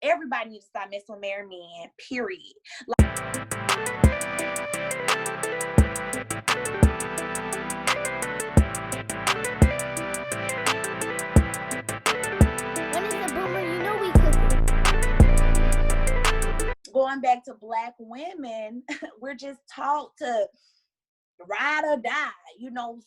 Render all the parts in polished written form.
everybody needs to stop messing with married men, period. Going back to Black women, we're just taught to ride or die,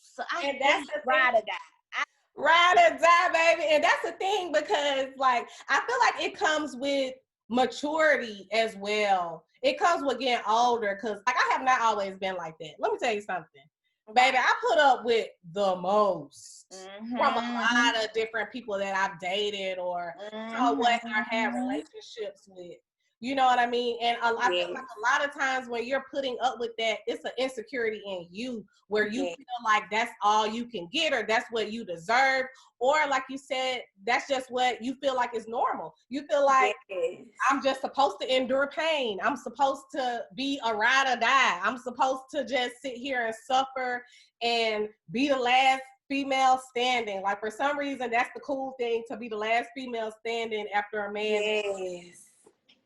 so and that's the ride or die. Ride or die, baby. And that's the thing, because like I feel like it comes with maturity as well. It comes with getting older, because like I have not always been like that. Let me tell you something. Baby, I put up with the most from a lot of different people that I've dated or had relationships with. You know what I mean? And I feel like a lot of times when you're putting up with that, it's an insecurity in you where you feel like that's all you can get, or that's what you deserve. Or like you said, that's just what you feel like is normal. You feel like I'm just supposed to endure pain. I'm supposed to be a ride or die. I'm supposed to just sit here and suffer and be the last female standing. Like for some reason, that's the cool thing, to be the last female standing after a man. Yes.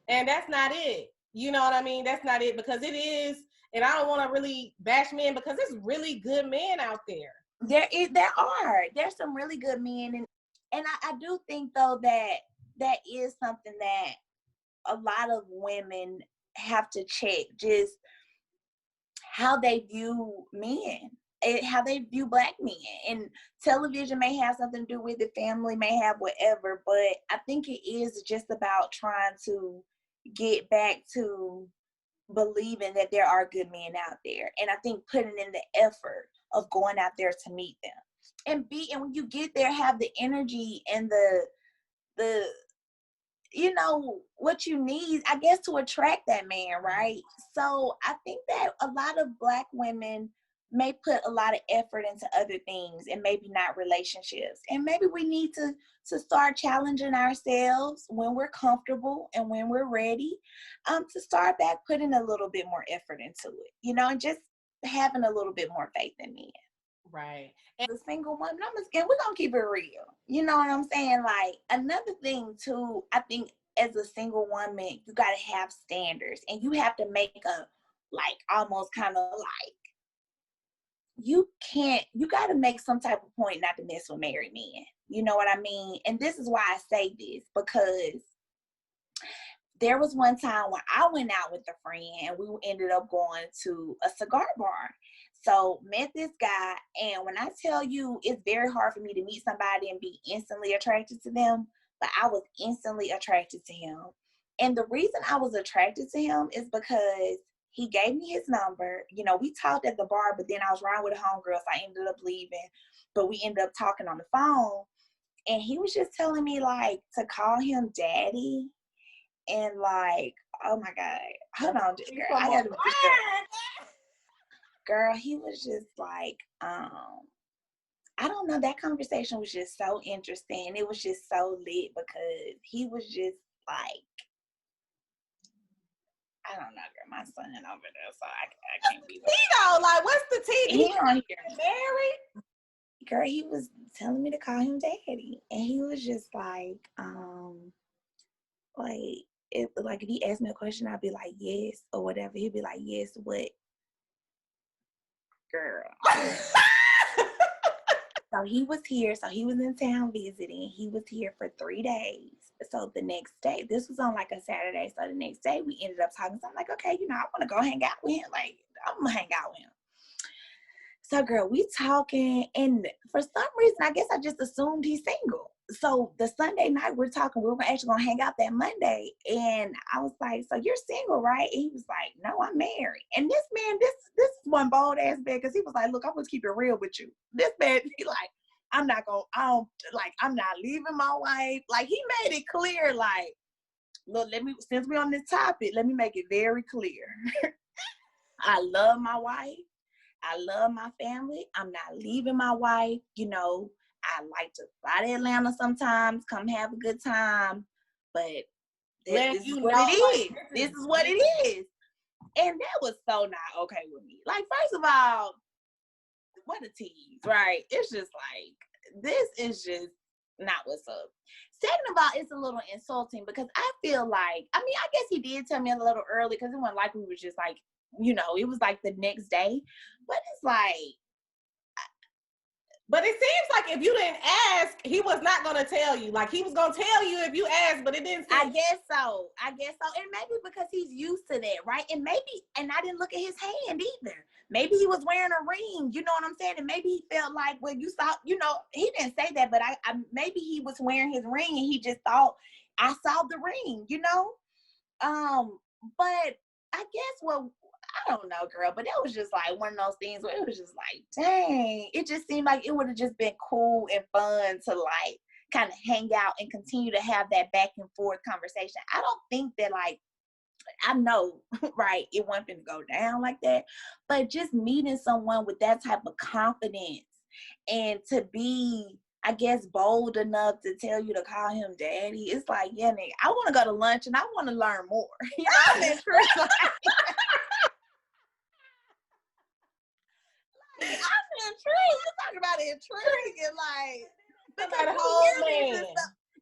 And that's not it. You know what I mean? That's not it, because it is, and I don't want to really bash men, because there's really good men out there. There's some really good men, and I do think though that is something that a lot of women have to check, just how they view men. How they view Black men, and television may have something to do with it, family may have whatever, but I think it is just about trying to get back to believing that there are good men out there, and I think putting in the effort of going out there to meet them, and when you get there, have the energy and the what you need, I guess, to attract that man, right? So I think that a lot of Black women may put a lot of effort into other things, and maybe not relationships. And maybe we need to start challenging ourselves when we're comfortable and when we're ready, to start back putting a little bit more effort into it, and just having a little bit more faith in men. Right. And the single woman, we're gonna keep it real. You know what I'm saying? Like, another thing too, I think as a single woman, you gotta have standards, and you have to make almost kind of like, you gotta make some type of point not to mess with married men. You know what I mean? And this is why I say this, because there was one time when I went out with a friend, and we ended up going to a cigar bar. So met this guy, and when I tell you, it's very hard for me to meet somebody and be instantly attracted to them, but I was instantly attracted to him. And the reason I was attracted to him is because he gave me his number. We talked at the bar, but then I was riding with a homegirl, so I ended up leaving. But we ended up talking on the phone, and he was just telling me like to call him daddy, and like, oh my God, hold on, girl, I gotta make this girl. He was just like, I don't know. That conversation was just so interesting. It was just so lit, because he was just like, I don't know, girl. My son over there, so I can't be. Like, what's the tea? He on here married? Girl, he was telling me to call him daddy, and he was just like, if he asked me a question, I'd be like, yes, or whatever. He'd be like, yes, what? Girl. So he was here. So he was in town visiting. He was here for 3 days. So the next day, this was on like a Saturday. So the next day we ended up talking. So I'm like, okay, I want to go hang out with him. Like, I'm going to hang out with him. So girl, we talking. And for some reason, I guess I just assumed he's single. So the Sunday night we're talking, we were actually going to hang out that Monday. And I was like, so you're single, right? And he was like, no, I'm married. And this man, this is one bold ass man, because he was like, look, I'm going to keep it real with you. This man, he like, I'm not leaving my wife. Like, he made it clear, like, look, since we're on this topic, let me make it very clear. I love my wife. I love my family. I'm not leaving my wife. I like to fly to Atlanta sometimes, come have a good time, but this is what it is. This is what it is. And that was so not okay with me. Like, first of all, what a tease, right? It's just like, this is just not what's up. second of all, it's a little insulting because I feel like, I mean, I guess he did tell me a little early because it wasn't like we was just like, you know, it was like the next day. But it's like, but it seems like if you didn't ask, he was not going to tell you. Like, he was going to tell you if you asked, but it didn't seem. I guess so. And maybe because he's used to that, right? And maybe, and I didn't look at his hand either. Maybe he was wearing a ring, you know what I'm saying? And maybe he felt like, well, you saw, you know, he didn't say that, but I maybe he was wearing his ring and he just thought I saw the ring, you know? But I guess, well, I don't know, girl, but it was just like one of those things where it was just like, dang, it just seemed like it would have just been cool and fun to like kind of hang out and continue to have that back and forth conversation. I don't think that, like, I know, right, it wasn't going to go down like that, but just meeting someone with that type of confidence and to be, I guess, bold enough to tell you to call him daddy, it's like, yeah, nigga, I want to go to lunch and I want to learn more. You know, I'm intrigued. I'm intrigued. You're talking about intriguing, like, because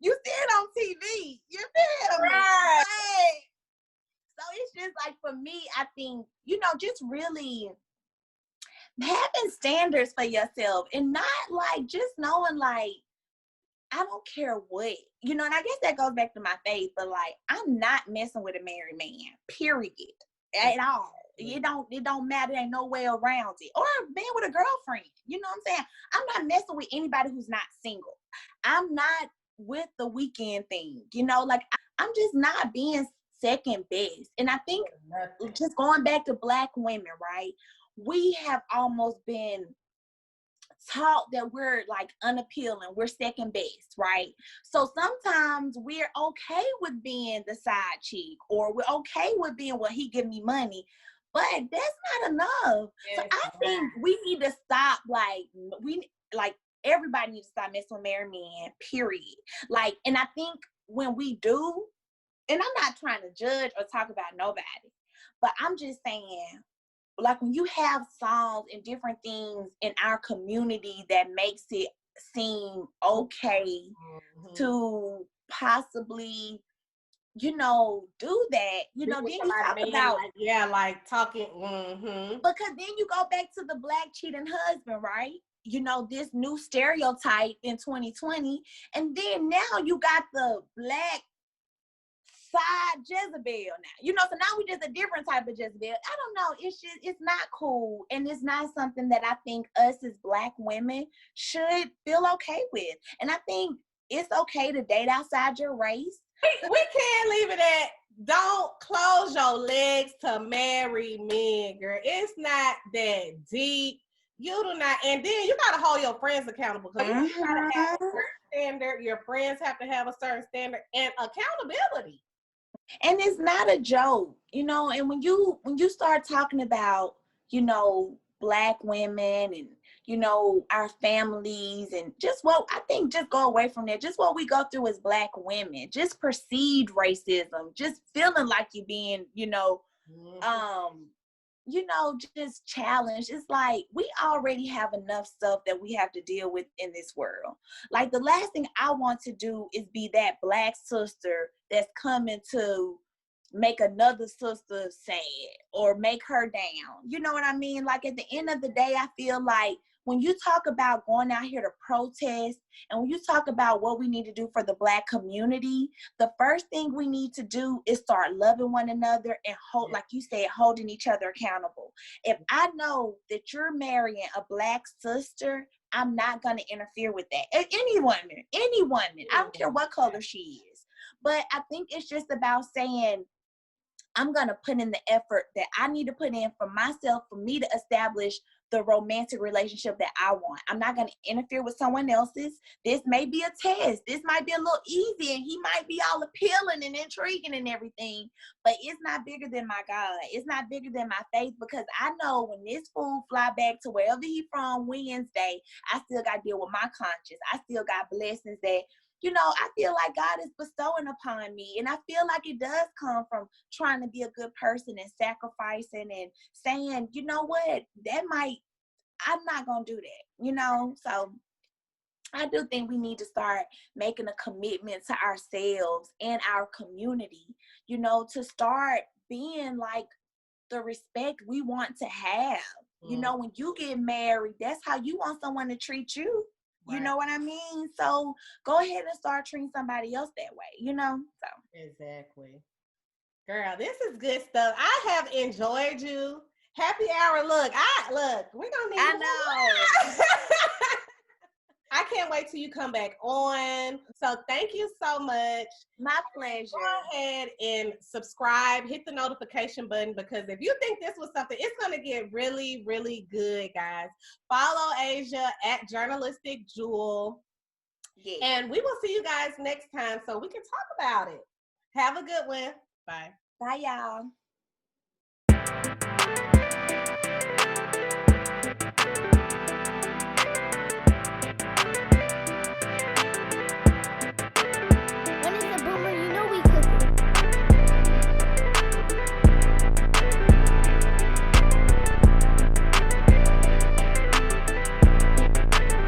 you see it on TV. You feel me? Right. Like, so it's just like, for me, I think, you know, just really having standards for yourself and not like just knowing like, I don't care what, you know, and I guess that goes back to my faith, but like, I'm not messing with a married man, period, at all. It don't matter. There ain't no way around it. Or being with a girlfriend, you know what I'm saying? I'm not messing with anybody who's not single. I'm not with the weekend thing, you know, like I'm just not being second best. And I think just going back to Black women, right? We have almost been taught that we're like unappealing, we're second best, right? So sometimes we're okay with being the side chick, or we're okay with being, well, he give me money, but that's not enough. So I think we need to stop, like everybody needs to stop messing with married men, period. Like, and I think when we do, and I'm not trying to judge or talk about nobody, but I'm just saying, like, when you have songs and different things in our community that makes it seem okay to possibly, you know, do that, you know, then you talk about, like talking, because then you go back to the Black cheating husband, right? You know, this new stereotype in 2020, and then now you got the Black side Jezebel now, you know, so now we just a different type of Jezebel. I don't know, it's just, it's not cool, and it's not something that I think us as Black women should feel okay with. And I think it's okay to date outside your race. We can't leave it at, don't close your legs to married men, girl. It's not that deep. You do not, and then you gotta hold your friends accountable, because you gotta have a certain standard. Your friends have to have a certain standard and accountability. And it's not a joke, you know. And when you start talking about, you know, Black women and, you know, our families, and just what I think, just go away from there, just what we go through as Black women, just perceived racism, just feeling like you're being, you know, just challenged. It's like, we already have enough stuff that we have to deal with in this world. Like, the last thing I want to do is be that Black sister that's coming to make another sister sad or make her down. You know what I mean? Like, at the end of the day, I feel like when you talk about going out here to protest, and when you talk about what we need to do for the Black community, the first thing we need to do is start loving one another and hold, like you said, holding each other accountable. If I know that you're marrying a Black sister, I'm not going to interfere with that. Any woman, I don't care what color she is. But I think it's just about saying, I'm going to put in the effort that I need to put in for myself, for me to establish the romantic relationship that I want. I'm not going to interfere with someone else's. This may be a test. This might be a little easy, and he might be all appealing and intriguing and everything, but it's not bigger than my God. It's not bigger than my faith, because I know when this fool fly back to wherever he from Wednesday, I still got to deal with my conscience. I still got blessings that, you know, I feel like God is bestowing upon me. And I feel like it does come from trying to be a good person and sacrificing and saying, you know what, I'm not going to do that, you know? So I do think we need to start making a commitment to ourselves and our community, you know, to start being like the respect we want to have. You know, when you get married, that's how you want someone to treat you. You know what I mean? So go ahead and start treating somebody else that way, you know? So exactly. Girl, this is good stuff. I have enjoyed you. Happy hour. Look, we're gonna need I know. I can't wait till you come back on. So thank you so much. My pleasure. Go ahead and subscribe, hit the notification button, because if you think this was something, it's going to get really, really good, guys. Follow Aysha at Journalistic Jewel. Yeah. And we will see you guys next time so we can talk about it. Have a good one. Bye. Bye, y'all.